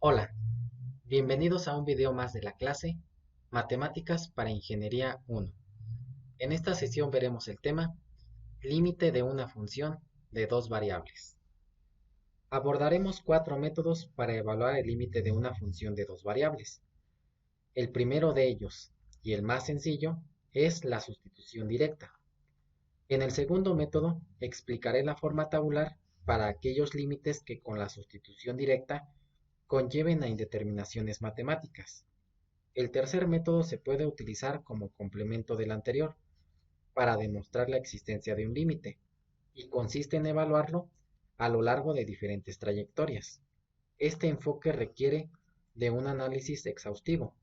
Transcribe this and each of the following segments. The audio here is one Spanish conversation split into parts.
Hola, bienvenidos a un video más de la clase Matemáticas para Ingeniería 1. En esta sesión veremos el tema límite de una función de dos variables. Abordaremos cuatro métodos para evaluar el límite de una función de dos variables. El primero de ellos, y el más sencillo, es la sustitución directa. En el segundo método explicaré la forma tabular para aquellos límites que con la sustitución directa conlleven a indeterminaciones matemáticas. El tercer método se puede utilizar como complemento del anterior para demostrar la existencia de un límite y consiste en evaluarlo a lo largo de diferentes trayectorias. Este enfoque requiere de un análisis exhaustivo,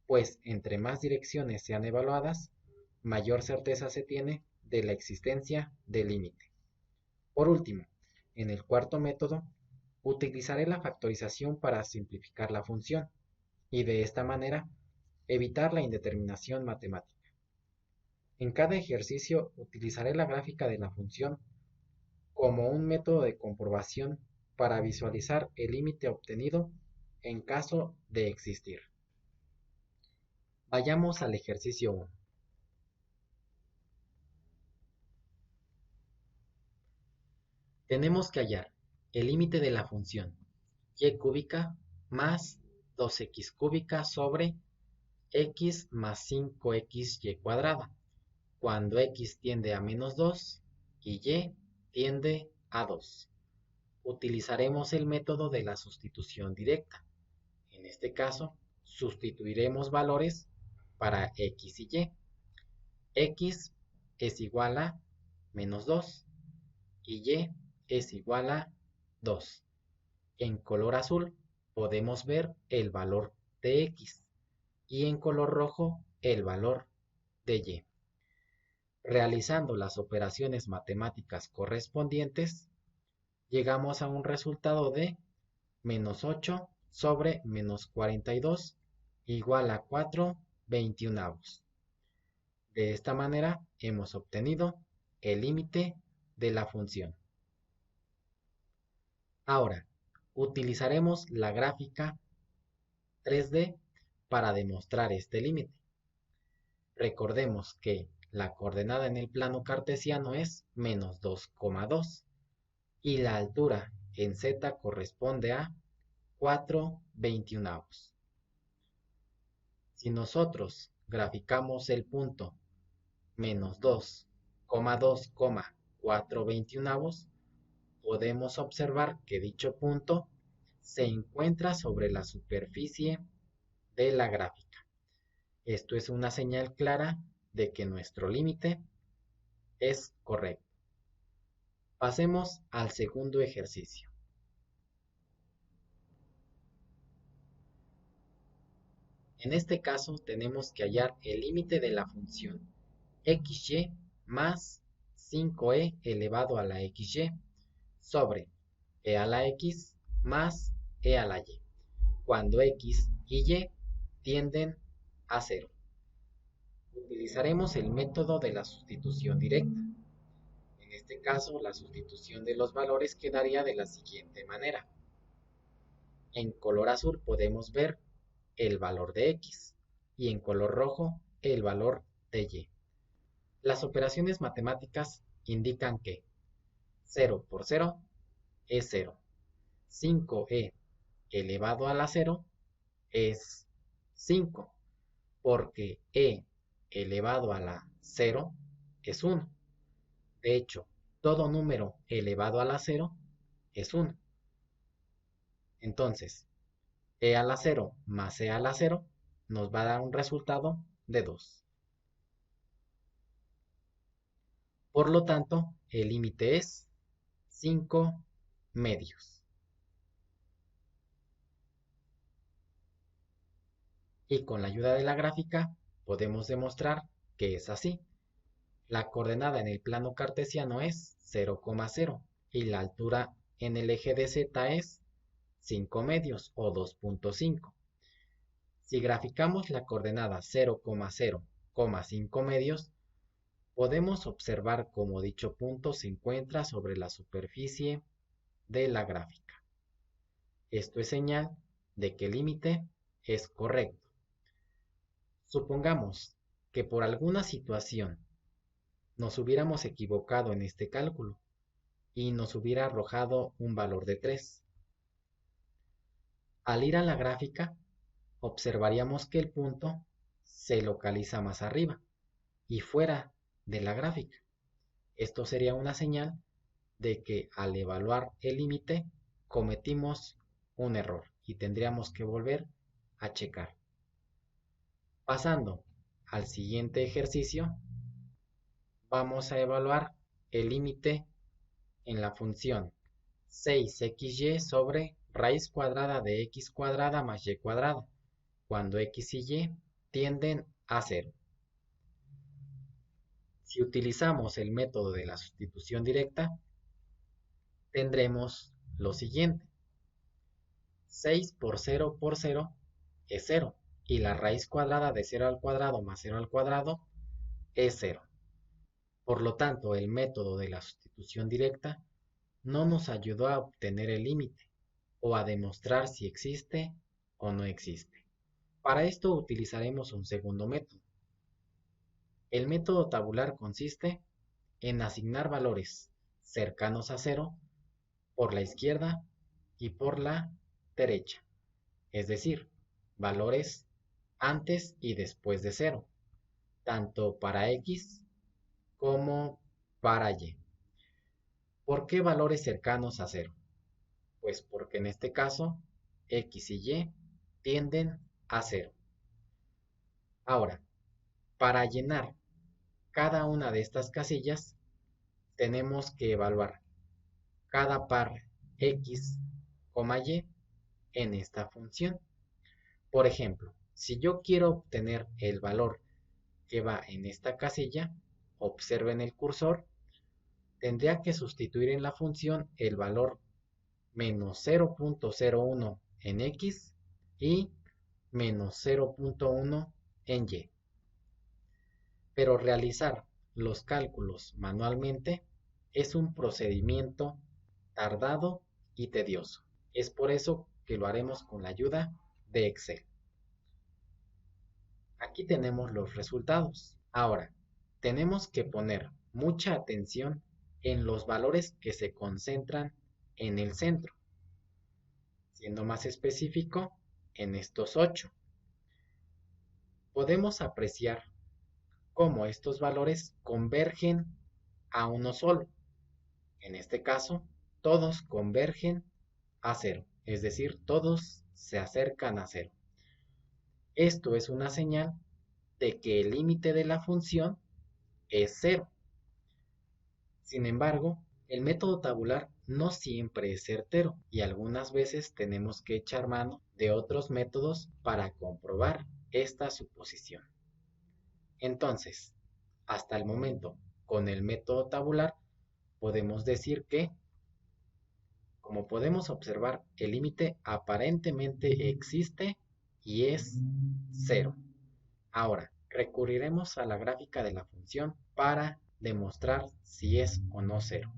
pues entre más direcciones sean evaluadas, mayor certeza se tiene de la existencia del límite. Por último, en el cuarto método, utilizaré la factorización para simplificar la función y de esta manera evitar la indeterminación matemática. En cada ejercicio utilizaré la gráfica de la función como un método de comprobación para visualizar el límite obtenido en caso de existir. Vayamos al ejercicio 1. Tenemos que hallar el límite de la función y cúbica más 2x cúbica sobre x más 5xy cuadrada, cuando x tiende a menos 2 y y tiende a 2. Utilizaremos el método de la sustitución directa. En este caso, sustituiremos valores para x y y. X es igual a menos 2 y y es igual a 2. En color azul podemos ver el valor de x y en color rojo el valor de y. Realizando las operaciones matemáticas correspondientes, llegamos a un resultado de menos 8 sobre menos 42 igual a 4/21. De esta manera hemos obtenido el límite de la función. Ahora, utilizaremos la gráfica 3D para demostrar este límite. Recordemos que la coordenada en el plano cartesiano es menos 2,2 y la altura en z corresponde a 4/21. Si nosotros graficamos el punto menos 2,2,4/21, podemos observar que dicho punto se encuentra sobre la superficie de la gráfica. Esto es una señal clara de que nuestro límite es correcto. Pasemos al segundo ejercicio. En este caso tenemos que hallar el límite de la función xy más 5e elevado a la xy sobre e a la x más e a la y, cuando x y y tienden a 0. Utilizaremos el método de la sustitución directa. En este caso, la sustitución de los valores quedaría de la siguiente manera. En color azul podemos ver el valor de x y en color rojo el valor de y. Las operaciones matemáticas indican que 0 por 0 es 0. 5e elevado a la 0 es 5, porque e elevado a la 0 es 1. De hecho, todo número elevado a la 0 es 1. Entonces, e a la 0 más e a la 0 nos va a dar un resultado de 2. Por lo tanto, el límite es 5/2. Y con la ayuda de la gráfica podemos demostrar que es así. La coordenada en el plano cartesiano es 0,0 y la altura en el eje de z es 5/2 o 2,5. Si graficamos la coordenada 0,0,5/2, podemos observar cómo dicho punto se encuentra sobre la superficie de la gráfica. Esto es señal de que el límite es correcto. Supongamos que por alguna situación nos hubiéramos equivocado en este cálculo y nos hubiera arrojado un valor de 3. Al ir a la gráfica, observaríamos que el punto se localiza más arriba y fuera de la gráfica. Esto sería una señal de que al evaluar el límite cometimos un error y tendríamos que volver a checar. Pasando al siguiente ejercicio, vamos a evaluar el límite en la función 6xy sobre raíz cuadrada de x cuadrada más y cuadrada, cuando x y y tienden a 0. Si utilizamos el método de la sustitución directa, tendremos lo siguiente. 6 por 0 por 0 es 0, y la raíz cuadrada de 0 al cuadrado más 0 al cuadrado es 0. Por lo tanto, el método de la sustitución directa no nos ayudó a obtener el límite o a demostrar si existe o no existe. Para esto utilizaremos un segundo método. El método tabular consiste en asignar valores cercanos a 0 por la izquierda y por la derecha, es decir, valores antes y después de 0, tanto para x como para y. ¿Por qué valores cercanos a 0? Pues porque en este caso x y y tienden a 0. Ahora, para llenar cada una de estas casillas, tenemos que evaluar cada par x, y en esta función. Por ejemplo, si yo quiero obtener el valor que va en esta casilla, observen el cursor, tendría que sustituir en la función el valor menos 0.01 en x y menos 0.1 en y. Pero realizar los cálculos manualmente es un procedimiento tardado y tedioso. Es por eso que lo haremos con la ayuda de Excel. Aquí tenemos los resultados. Ahora, tenemos que poner mucha atención en los valores que se concentran en el centro. Siendo más específico, en estos 8. Podemos apreciar cómo estos valores convergen a uno solo. En este caso, todos convergen a 0, es decir, todos se acercan a 0. Esto es una señal de que el límite de la función es 0. Sin embargo, el método tabular no siempre es certero y algunas veces tenemos que echar mano de otros métodos para comprobar esta suposición. Entonces, hasta el momento, con el método tabular, podemos decir que, como podemos observar, el límite aparentemente existe y es 0. Ahora, recurriremos a la gráfica de la función para demostrar si es o no 0.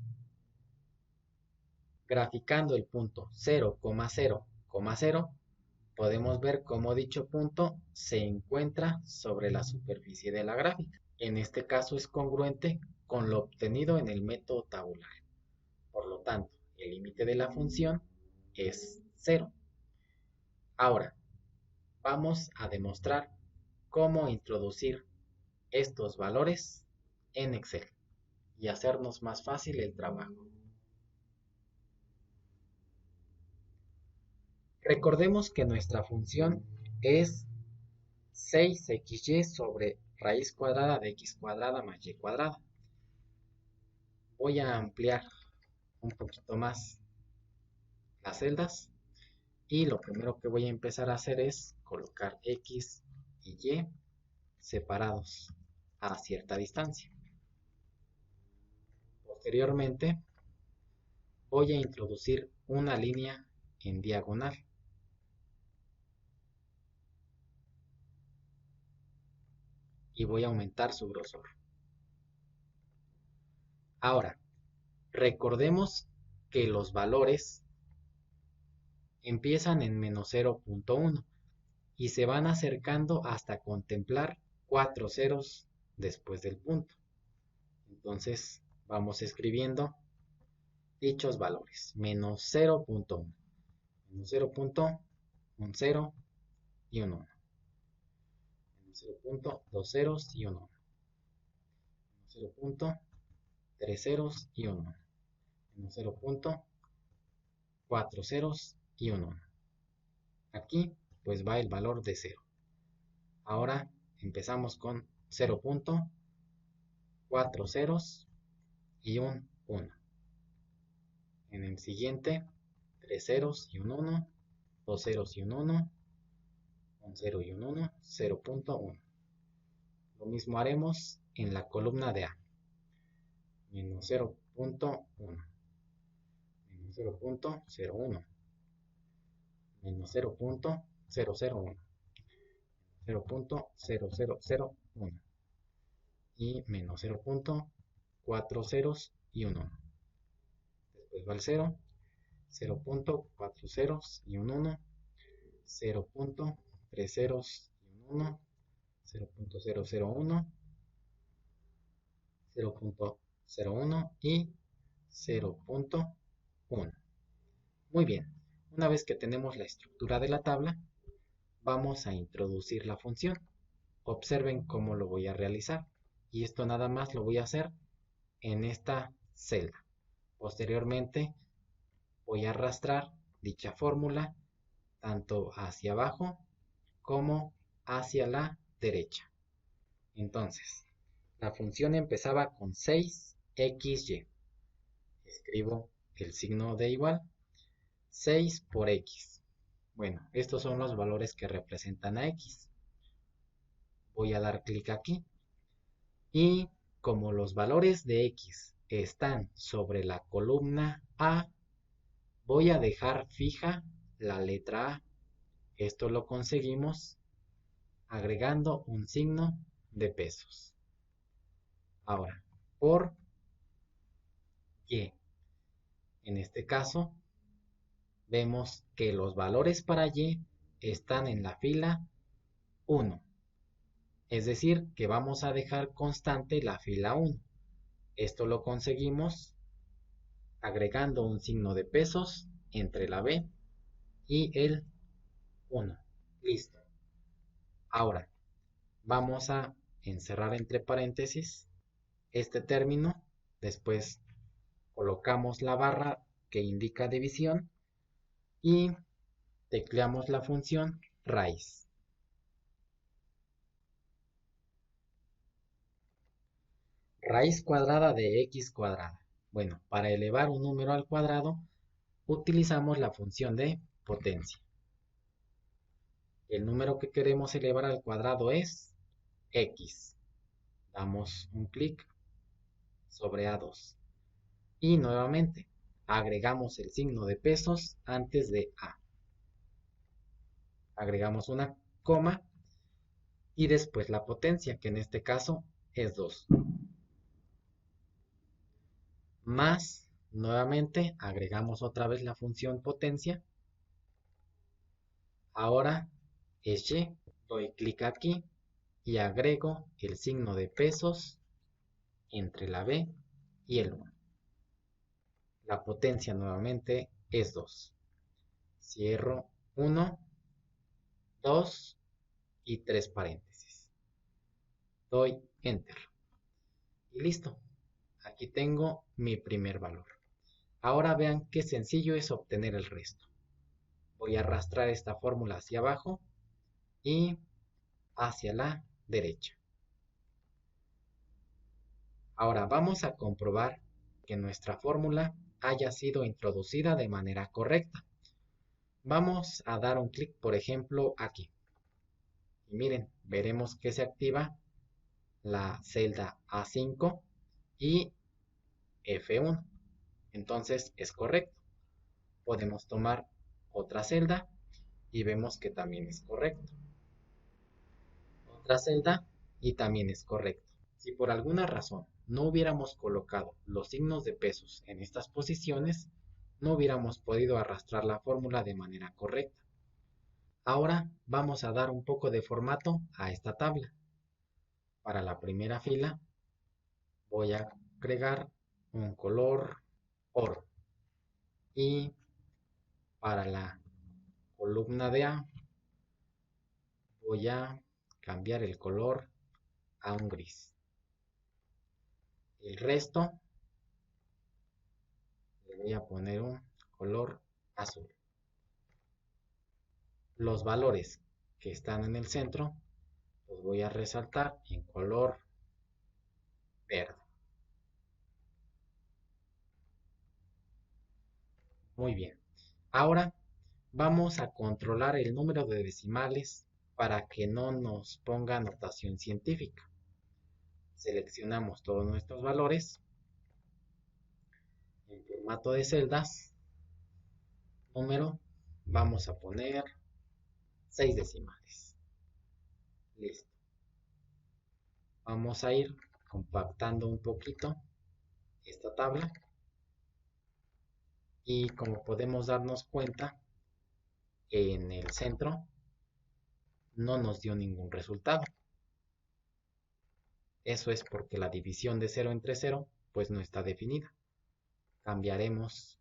Graficando el punto 0,0,0, podemos ver cómo dicho punto se encuentra sobre la superficie de la gráfica. En este caso es congruente con lo obtenido en el método tabular. Por lo tanto, el límite de la función es 0. Ahora, vamos a demostrar cómo introducir estos valores en Excel y hacernos más fácil el trabajo. Recordemos que nuestra función es 6xy sobre raíz cuadrada de x cuadrada más y cuadrada. Voy a ampliar un poquito más las celdas y lo primero que voy a empezar a hacer es colocar x y y separados a cierta distancia. Posteriormente voy a introducir una línea en diagonal. Y voy a aumentar su grosor. Ahora, recordemos que los valores empiezan en menos 0.1 y se van acercando hasta contemplar 4 ceros después del punto. Entonces vamos escribiendo dichos valores. Menos 0.1, menos 0.1, un 0 y un 1. Menos 0.2 ceros y un 1. Menos 0.3 ceros y un 1. Menos 0.4 ceros y un 1. Aquí pues va el valor de 0. Ahora empezamos con 0.4 ceros y un 1. En el siguiente, 3 ceros y un 1, 2 ceros y un 1, un 0 y un 1, 0.1. Lo mismo haremos en la columna de A. Menos 0.1, menos 0.01, menos 0.001, 0.0001 y menos 0.4 ceros y un 1. Después va el 0, 0.4 ceros y un 1, 0.3 ceros y un 1, 0.001, 0.01 y 0.1. Muy bien, una vez que tenemos la estructura de la tabla, vamos a introducir la función. Observen cómo lo voy a realizar. Y esto nada más lo voy a hacer en esta celda. Posteriormente voy a arrastrar dicha fórmula tanto hacia abajo como hacia la derecha. Entonces, la función empezaba con 6xy. Escribo el signo de igual. 6 por x. Bueno, estos son los valores que representan a x. Voy a dar clic aquí. Y como los valores de x están sobre la columna A, voy a dejar fija la letra A. Esto lo conseguimos agregando un signo de pesos. Ahora, por y. En este caso, vemos que los valores para y están en la fila 1. Es decir, que vamos a dejar constante la fila 1. Esto lo conseguimos agregando un signo de pesos entre la B y el 1. Listo. Ahora, vamos a encerrar entre paréntesis este término. Después colocamos la barra que indica división y tecleamos la función raíz. Raíz cuadrada de x cuadrada. Bueno, para elevar un número al cuadrado, utilizamos la función de potencia. El número que queremos elevar al cuadrado es x. Damos un clic sobre A2. Y nuevamente, agregamos el signo de pesos antes de A. Agregamos una coma y después la potencia, que en este caso es 2. Más, nuevamente, agregamos otra vez la función potencia. Ahora es y. Doy clic aquí y agrego el signo de pesos entre la B y el 1. La potencia nuevamente es 2. Cierro 1, 2 y 3 paréntesis. Doy Enter. Y listo. Aquí tengo mi primer valor. Ahora vean qué sencillo es obtener el resto. Voy a arrastrar esta fórmula hacia abajo y hacia la derecha. Ahora vamos a comprobar que nuestra fórmula haya sido introducida de manera correcta. Vamos a dar un clic, por ejemplo, aquí. Y miren, veremos que se activa la celda A5 y F1. Entonces es correcto. Podemos tomar otra celda y vemos que también es correcto. Otra celda y también es correcto. Si por alguna razón no hubiéramos colocado los signos de pesos en estas posiciones, no hubiéramos podido arrastrar la fórmula de manera correcta. Ahora vamos a dar un poco de formato a esta tabla. Para la primera fila voy a agregar un color oro. Y para la columna de A voy a cambiar el color a un gris. El resto le voy a poner un color azul. Los valores que están en el centro los voy a resaltar en color verde. Muy bien. Ahora vamos a controlar el número de decimales para que no nos ponga notación científica. Seleccionamos todos nuestros valores en formato de celdas. Número, vamos a poner 6 decimales. Listo. Vamos a ir compactando un poquito esta tabla. Y como podemos darnos cuenta, en el centro no nos dio ningún resultado. Eso es porque la división de 0 entre 0 pues no está definida. Cambiaremos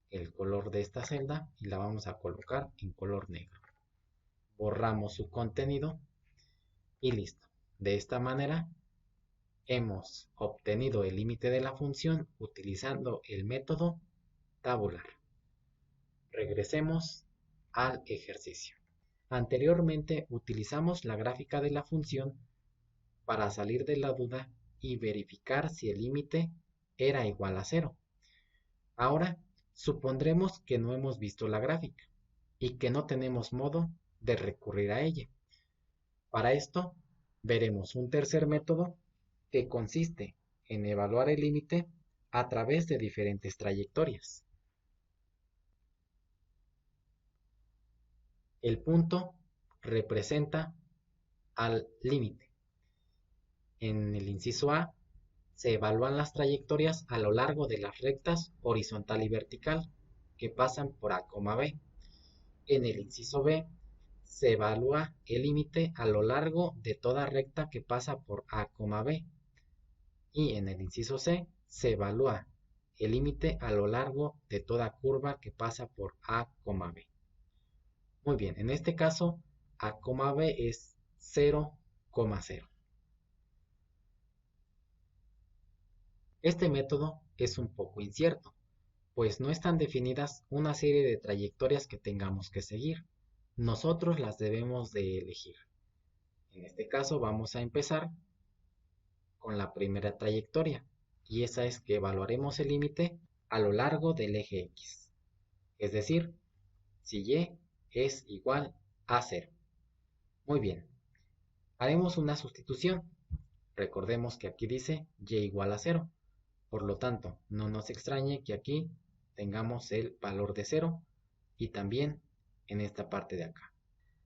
el color de esta celda y la vamos a colocar en color negro. Borramos su contenido y listo. De esta manera hemos obtenido el límite de la función utilizando el método tabular. Regresemos al ejercicio. Anteriormente utilizamos la gráfica de la función para salir de la duda y verificar si el límite era igual a 0. Ahora supondremos que no hemos visto la gráfica y que no tenemos modo de recurrir a ella. Para esto veremos un tercer método que consiste en evaluar el límite a través de diferentes trayectorias. El punto representa al límite. En el inciso A se evalúan las trayectorias a lo largo de las rectas horizontal y vertical que pasan por A, B. En el inciso B se evalúa el límite a lo largo de toda recta que pasa por A, B. Y en el inciso C se evalúa el límite a lo largo de toda curva que pasa por A, B. Muy bien, en este caso A, B es 0, 0. Este método es un poco incierto, pues no están definidas una serie de trayectorias que tengamos que seguir. Nosotros las debemos de elegir. En este caso vamos a empezar con la primera trayectoria, y esa es que evaluaremos el límite a lo largo del eje X. Es decir, si Y es igual a 0. Muy bien, haremos una sustitución. Recordemos que aquí dice Y igual a 0. Por lo tanto, no nos extrañe que aquí tengamos el valor de 0 y también en esta parte de acá.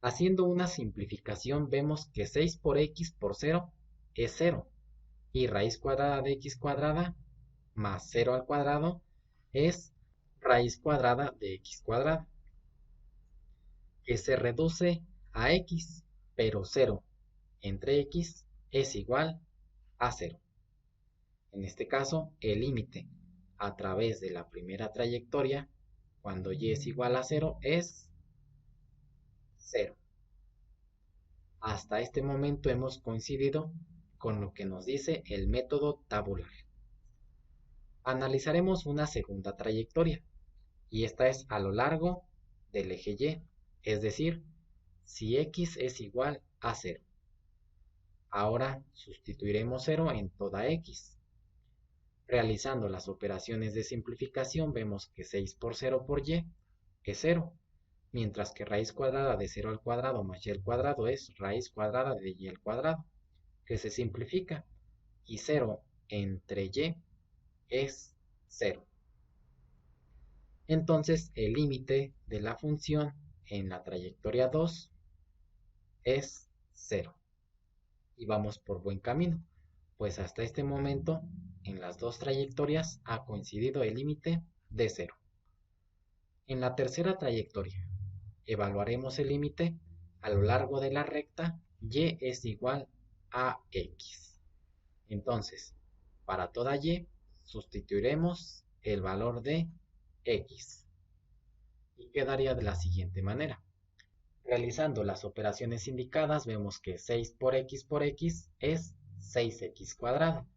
Haciendo una simplificación vemos que 6 por x por 0 es 0 y raíz cuadrada de x cuadrada más 0 al cuadrado es raíz cuadrada de x cuadrada, que se reduce a x, pero 0 entre x es igual a 0. En este caso, el límite a través de la primera trayectoria, cuando y es igual a 0, es 0. Hasta este momento hemos coincidido con lo que nos dice el método tabular. Analizaremos una segunda trayectoria, y esta es a lo largo del eje Y, es decir, si x es igual a 0. Ahora sustituiremos 0 en toda x. Realizando las operaciones de simplificación vemos que 6 por 0 por y es 0, mientras que raíz cuadrada de 0 al cuadrado más y al cuadrado es raíz cuadrada de y al cuadrado, que se simplifica, y 0 entre y es 0. Entonces el límite de la función en la trayectoria 2 es 0. Y vamos por buen camino, pues hasta este momento en las dos trayectorias ha coincidido el límite de 0. En la tercera trayectoria, evaluaremos el límite a lo largo de la recta y es igual a x. Entonces, para toda y, sustituiremos el valor de x y quedaría de la siguiente manera. Realizando las operaciones indicadas, vemos que 6 por x es 6x cuadrada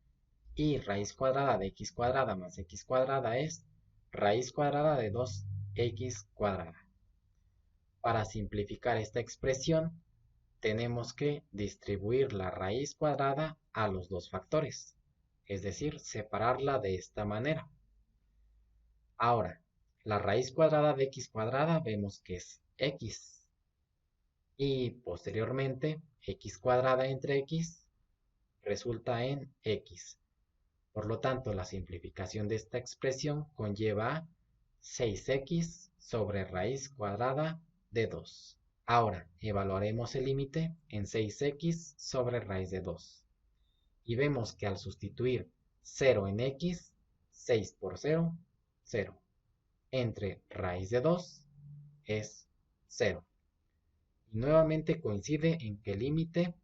y raíz cuadrada de x cuadrada más x cuadrada es raíz cuadrada de 2x cuadrada. Para simplificar esta expresión, tenemos que distribuir la raíz cuadrada a los dos factores, es decir, separarla de esta manera. Ahora, la raíz cuadrada de x cuadrada vemos que es x. Y posteriormente, x cuadrada entre x resulta en x. Por lo tanto, la simplificación de esta expresión conlleva 6x sobre raíz cuadrada de 2. Ahora, evaluaremos el límite en 6x sobre raíz de 2. Y vemos que al sustituir 0 en x, 6 por 0, 0. Entre raíz de 2 es 0. Y nuevamente coincide en que el límite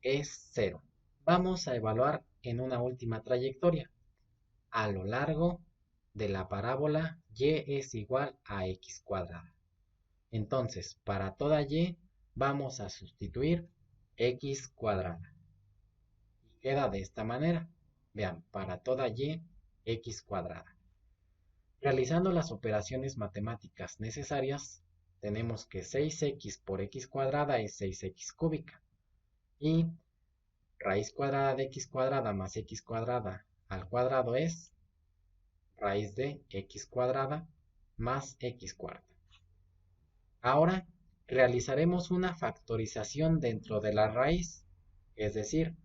es 0. Vamos a evaluar en una última trayectoria. A lo largo de la parábola y es igual a x cuadrada. Entonces, para toda y vamos a sustituir x cuadrada. Y queda de esta manera. Vean, para toda y, x cuadrada. Realizando las operaciones matemáticas necesarias, tenemos que 6x por x cuadrada es 6x cúbica. Y raíz cuadrada de x cuadrada más x cuadrada al cuadrado es raíz de x cuadrada más x cuarta. Ahora realizaremos una factorización dentro de la raíz, es decir,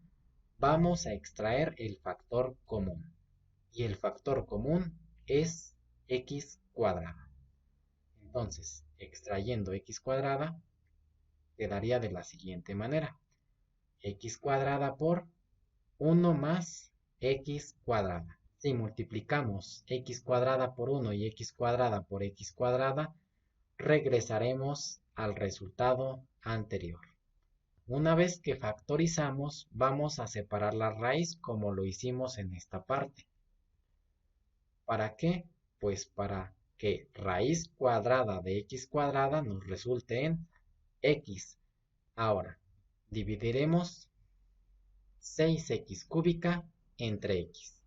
vamos a extraer el factor común. Y el factor común es x cuadrada. Entonces, extrayendo x cuadrada, quedaría de la siguiente manera. X cuadrada por 1 más x cuadrada. Si multiplicamos x cuadrada por 1 y x cuadrada por x cuadrada, regresaremos al resultado anterior. Una vez que factorizamos, vamos a separar la raíz como lo hicimos en esta parte. ¿Para qué? Pues para que raíz cuadrada de x cuadrada nos resulte en x. Ahora, dividiremos 6x cúbica entre x.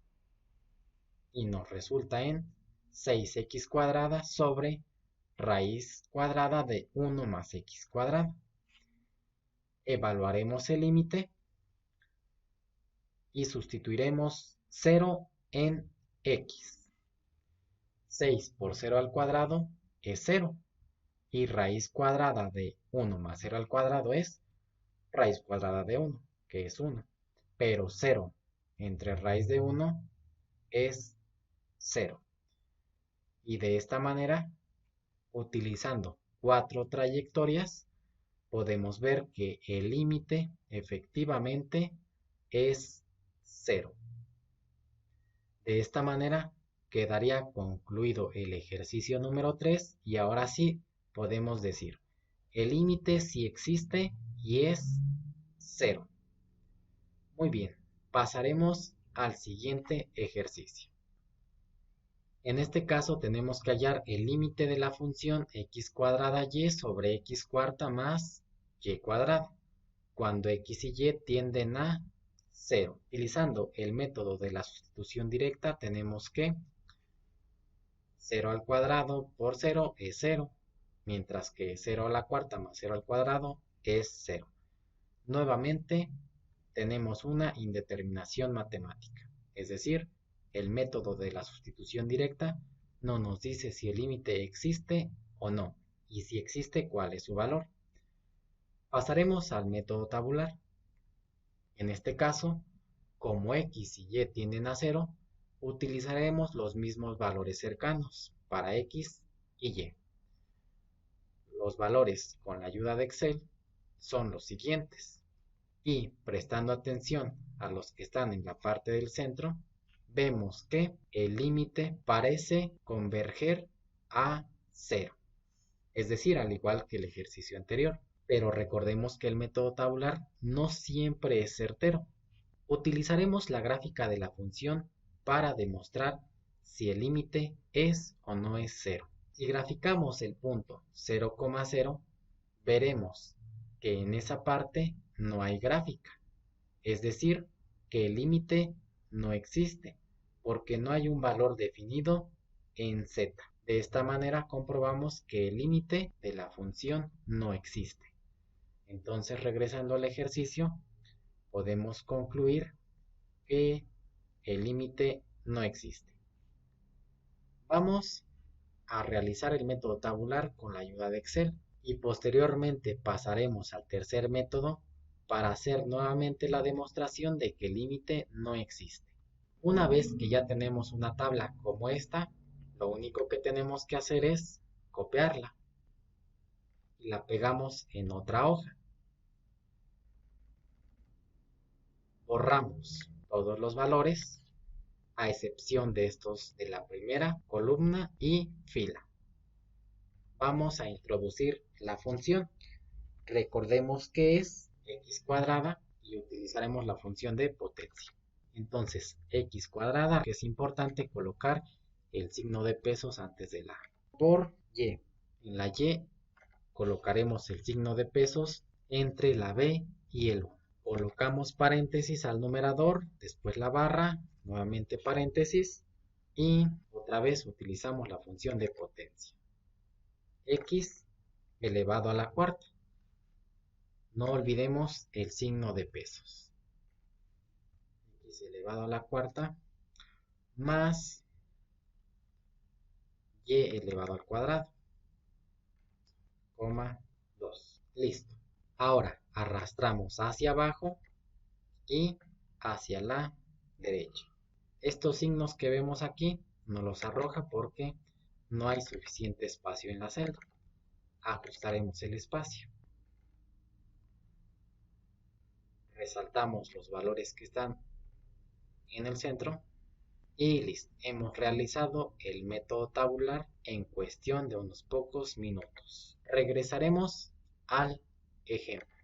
Y nos resulta en 6x cuadrada sobre raíz cuadrada de 1 más x cuadrada. Evaluaremos el límite y sustituiremos 0 en x. 6 por 0 al cuadrado es 0. Y raíz cuadrada de 1 más 0 al cuadrado es raíz cuadrada de 1, que es 1. Pero 0 entre raíz de 1 es 0. Y de esta manera, utilizando 4 trayectorias, podemos ver que el límite efectivamente es 0. De esta manera quedaría concluido el ejercicio número 3 y ahora sí podemos decir, el límite sí existe y es 0. Muy bien, pasaremos al siguiente ejercicio. En este caso tenemos que hallar el límite de la función x cuadrada y sobre x cuarta más y cuadrada, cuando x y y tienden a 0. Utilizando el método de la sustitución directa tenemos que 0 al cuadrado por 0 es 0, mientras que 0 a la cuarta más 0 al cuadrado es 0. Nuevamente tenemos una indeterminación matemática, es decir, el método de la sustitución directa no nos dice si el límite existe o no, y si existe, cuál es su valor. Pasaremos al método tabular. En este caso, como x y y tienden a 0, utilizaremos los mismos valores cercanos para x y y. Los valores con la ayuda de Excel son los siguientes. Y prestando atención a los que están en la parte del centro, vemos que el límite parece converger a 0, es decir, al igual que el ejercicio anterior. Pero recordemos que el método tabular no siempre es certero. Utilizaremos la gráfica de la función para demostrar si el límite es o no es 0. Si graficamos el punto 0,0, veremos que en esa parte no hay gráfica, es decir, que el límite no existe, porque no hay un valor definido en z. De esta manera comprobamos que el límite de la función no existe. Entonces, regresando al ejercicio, podemos concluir que el límite no existe. Vamos a realizar el método tabular con la ayuda de Excel y posteriormente pasaremos al tercer método para hacer nuevamente la demostración de que el límite no existe. Una vez que ya tenemos una tabla como esta, lo único que tenemos que hacer es copiarla y la pegamos en otra hoja. Borramos todos los valores, a excepción de estos de la primera columna y fila. Vamos a introducir la función. Recordemos que es x cuadrada y utilizaremos la función de potencia. Entonces, x cuadrada, que es importante colocar el signo de pesos antes de la por y. En la y colocaremos el signo de pesos entre la b y el 1. Colocamos paréntesis al numerador, después la barra, nuevamente paréntesis y otra vez utilizamos la función de potencia. X elevado a la cuarta. No olvidemos el signo de pesos. X elevado a la cuarta más y elevado al cuadrado, 2. Listo. Ahora arrastramos hacia abajo y hacia la derecha. Estos signos que vemos aquí no los arroja porque no hay suficiente espacio en la celda. Ajustaremos el espacio. Resaltamos los valores que están en el centro y listo. Hemos realizado el método tabular en cuestión de unos pocos minutos. Regresaremos al ejemplo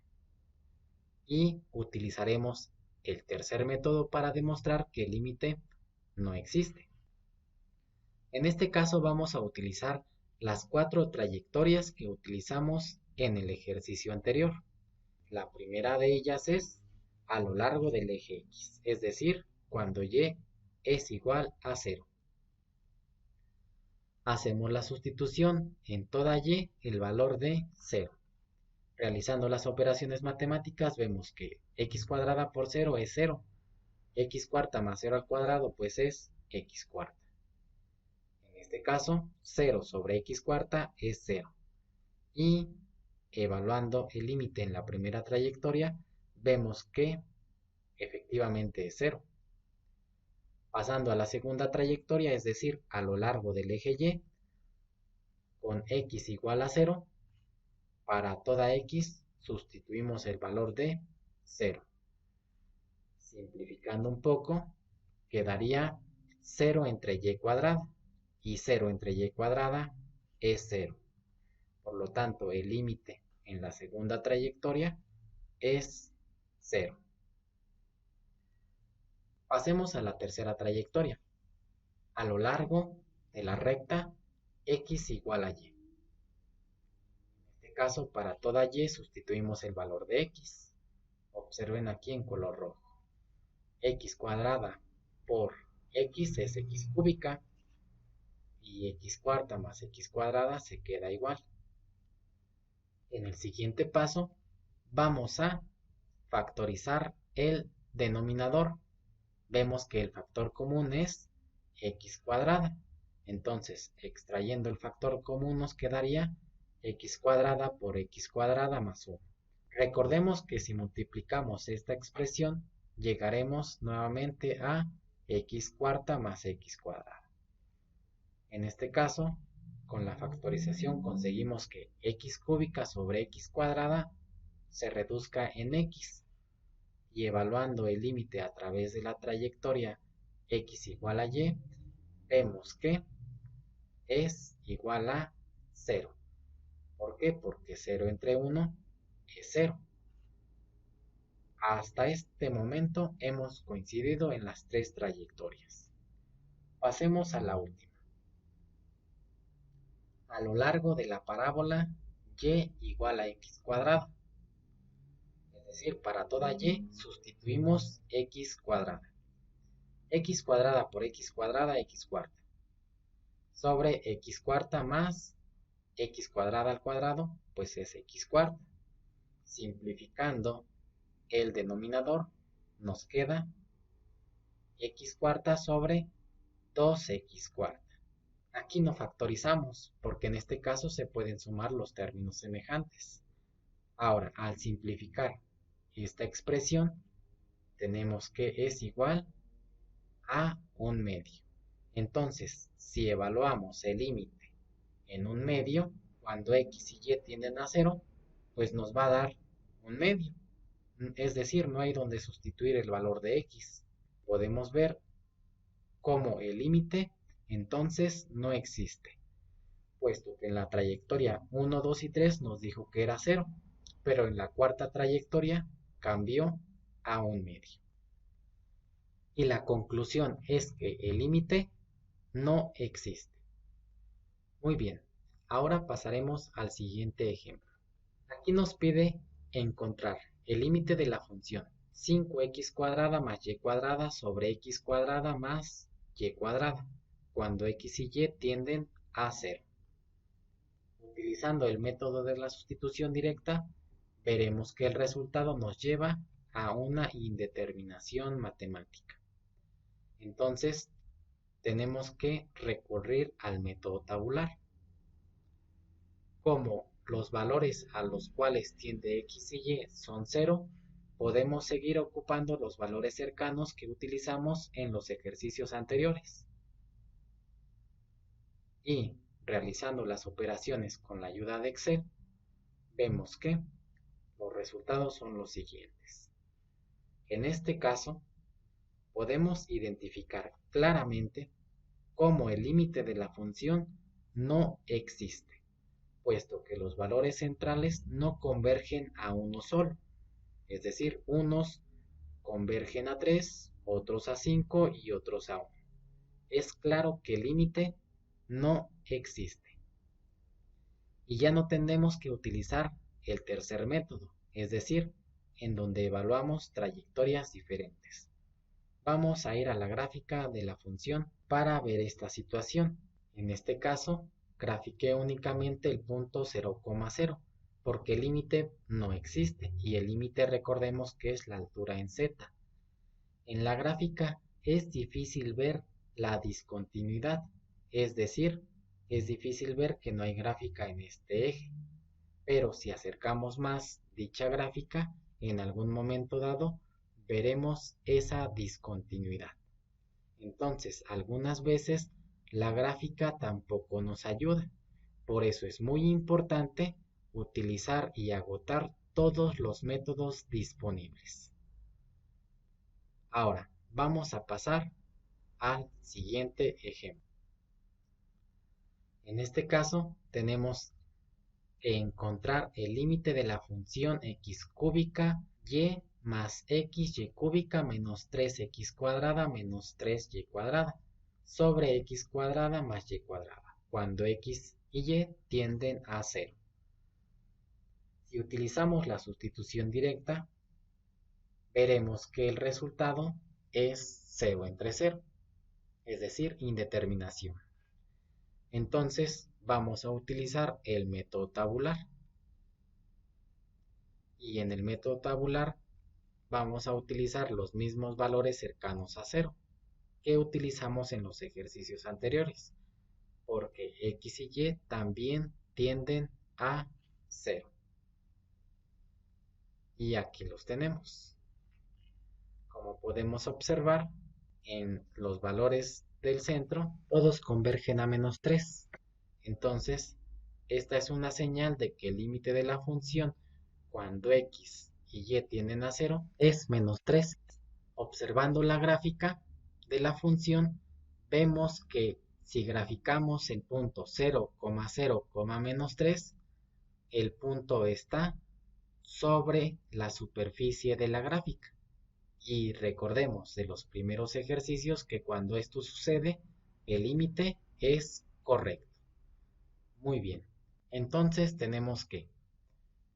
y utilizaremos el tercer método para demostrar que el límite no existe. En este caso vamos a utilizar las 4 trayectorias que utilizamos en el ejercicio anterior. La primera de ellas es a lo largo del eje X, es decir, cuando Y es igual a 0. Hacemos la sustitución en toda Y el valor de 0. Realizando las operaciones matemáticas vemos que x cuadrada por 0 es 0. X cuarta más 0 al cuadrado pues es x cuarta. En este caso 0 sobre x cuarta es 0. Y evaluando el límite en la primera trayectoria vemos que efectivamente es 0. Pasando a la segunda trayectoria, es decir, a lo largo del eje Y, con x igual a 0, para toda x sustituimos el valor de 0. Simplificando un poco, quedaría 0 entre y cuadrada, y 0 entre y cuadrada es 0. Por lo tanto, el límite en la segunda trayectoria es 0. Pasemos a la tercera trayectoria. A lo largo de la recta x igual a y. En este caso, para toda y sustituimos el valor de x. Observen aquí en color rojo. X cuadrada por x es x cúbica y x cuarta más x cuadrada se queda igual. En el siguiente paso vamos a factorizar el denominador. Vemos que el factor común es x cuadrada. Entonces, extrayendo el factor común nos quedaría x cuadrada por x cuadrada más 1. Recordemos que si multiplicamos esta expresión, llegaremos nuevamente a x cuarta más x cuadrada. En este caso, con la factorización conseguimos que x cúbica sobre x cuadrada se reduzca en x. Y evaluando el límite a través de la trayectoria x igual a y, vemos que es igual a 0. ¿Por qué? Porque 0 entre 1 es 0. Hasta este momento hemos coincidido en las tres trayectorias. Pasemos a la última. A lo largo de la parábola y igual a x cuadrado. Es decir, para toda y sustituimos x cuadrada. X cuadrada por x cuadrada, x cuarta. Sobre x cuarta más x cuadrada al cuadrado, pues es x cuarta. Simplificando el denominador, nos queda x cuarta sobre 2x cuarta. Aquí no factorizamos, porque en este caso se pueden sumar los términos semejantes. Ahora, al simplificar esta expresión, tenemos que es igual a 1/2. Entonces, si evaluamos el límite en 1/2, cuando x y y tienden a 0, pues nos va a dar 1/2. Es decir, no hay donde sustituir el valor de x. Podemos ver cómo el límite entonces no existe, puesto que en la trayectoria 1, 2 y 3 nos dijo que era 0, pero en la cuarta trayectoria cambió a 1/2. Y la conclusión es que el límite no existe. Muy bien, ahora pasaremos al siguiente ejemplo. Aquí nos pide encontrar el límite de la función 5x cuadrada más y cuadrada sobre x cuadrada más y cuadrada, cuando x y y tienden a 0. Utilizando el método de la sustitución directa, veremos que el resultado nos lleva a una indeterminación matemática. Entonces, tenemos que recurrir al método tabular. Como los valores a los cuales tiende x y y son 0, podemos seguir ocupando los valores cercanos que utilizamos en los ejercicios anteriores. Y realizando las operaciones con la ayuda de Excel, vemos que los resultados son los siguientes. En este caso, podemos identificar claramente cómo el límite de la función no existe, puesto que los valores centrales no convergen a uno solo. Es decir, unos convergen a 3, otros a 5 y otros a 1. Es claro que el límite no existe. Y ya no tenemos que utilizar el tercer método, es decir, en donde evaluamos trayectorias diferentes. Vamos a ir a la gráfica de la función para ver esta situación. En este caso, grafiqué únicamente el punto 0,0, porque el límite no existe, y el límite recordemos que es la altura en z. En la gráfica es difícil ver la discontinuidad, es decir, es difícil ver que no hay gráfica en este eje. Pero si acercamos más dicha gráfica, en algún momento dado, veremos esa discontinuidad. Entonces, algunas veces la gráfica tampoco nos ayuda. Por eso es muy importante utilizar y agotar todos los métodos disponibles. Ahora, vamos a pasar al siguiente ejemplo. En este caso, tenemos que encontrar el límite de la función x cúbica y más xy cúbica menos 3x cuadrada menos 3y cuadrada sobre x cuadrada más y cuadrada, cuando x y y tienden a 0. Si utilizamos la sustitución directa, veremos que el resultado es 0 entre 0, es decir, indeterminación. Entonces vamos a utilizar el método tabular. Y en el método tabular vamos a utilizar los mismos valores cercanos a 0 que utilizamos en los ejercicios anteriores, porque x y y también tienden a 0. Y aquí los tenemos. Como podemos observar, en los valores del centro, todos convergen a menos 3. Entonces, esta es una señal de que el límite de la función cuando x y y tienden a 0 es menos 3. Observando la gráfica de la función, vemos que Si graficamos el punto 0,0, menos 3, el punto está sobre la superficie de la gráfica. Y recordemos de los primeros ejercicios que cuando esto sucede, el límite es correcto. Muy bien. Entonces tenemos que,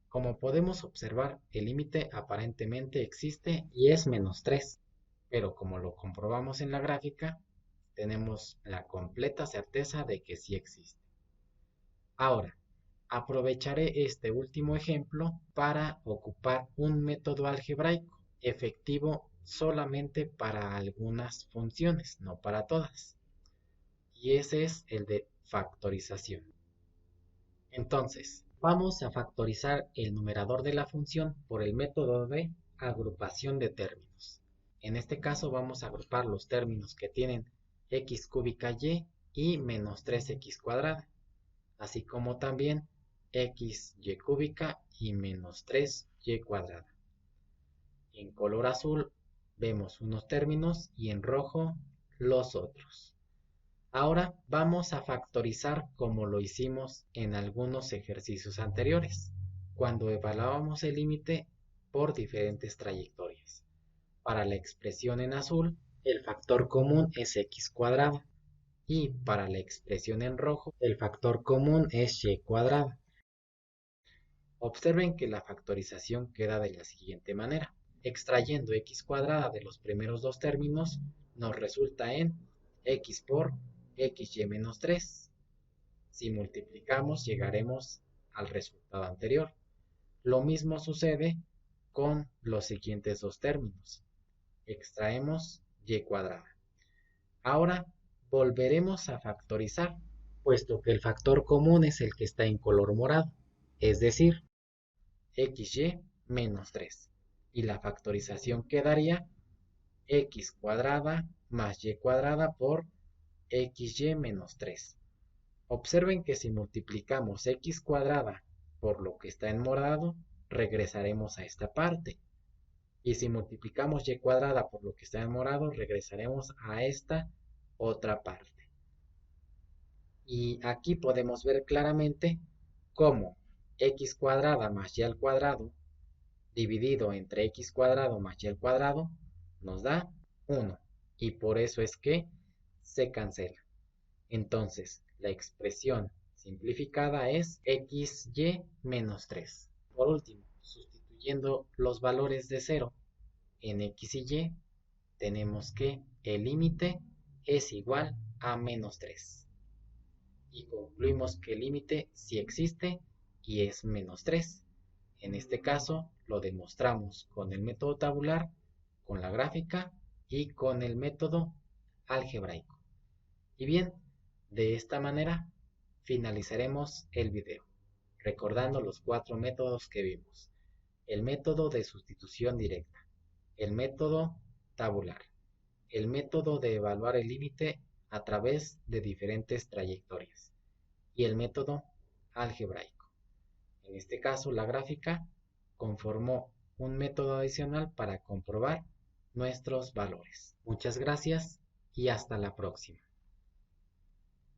como podemos observar, el límite aparentemente existe y es menos 3. Pero como lo comprobamos en la gráfica, tenemos la completa certeza de que sí existe. Ahora, aprovecharé este último ejemplo para ocupar un método algebraico efectivo solamente para algunas funciones, no para todas. Y ese es el de factorización. Entonces, vamos a factorizar el numerador de la función por el método de agrupación de términos. En este caso vamos a agrupar los términos que tienen x cúbica y menos 3x cuadrada, así como también xy cúbica y menos 3y cuadrada. En color azul vemos unos términos y en rojo los otros. Ahora vamos a factorizar como lo hicimos en algunos ejercicios anteriores, cuando evaluábamos el límite por diferentes trayectorias. Para la expresión en azul, el factor común es x cuadrada y para la expresión en rojo, el factor común es y cuadrada. Observen que la factorización queda de la siguiente manera. Extrayendo x cuadrada de los primeros dos términos, nos resulta en x por xy menos 3. Si multiplicamos, llegaremos al resultado anterior. Lo mismo sucede con los siguientes dos términos. Extraemos y cuadrada. Ahora volveremos a factorizar, puesto que el factor común es el que está en color morado, es decir, xy menos 3. Y la factorización quedaría x cuadrada más y cuadrada por xy menos 3. Observen que si multiplicamos x cuadrada por lo que está en morado, regresaremos a esta parte. Y si multiplicamos y cuadrada por lo que está en morado, regresaremos a esta otra parte. Y aquí podemos ver claramente cómo x cuadrada más y al cuadrado dividido entre x cuadrado más y al cuadrado nos da 1. Y por eso es que se cancela. Entonces, la expresión simplificada es xy menos 3. Por último, sustituyendo los valores de 0 en x y y, tenemos que el límite es igual a menos 3. Y concluimos que el límite sí existe y es menos 3. En este caso, lo demostramos con el método tabular, con la gráfica y con el método algebraico. Y bien, de esta manera finalizaremos el video, recordando los 4 métodos que vimos. El método de sustitución directa, el método tabular, el método de evaluar el límite a través de diferentes trayectorias y el método algebraico. En este caso, la gráfica conformó un método adicional para comprobar nuestros valores. Muchas gracias y hasta la próxima.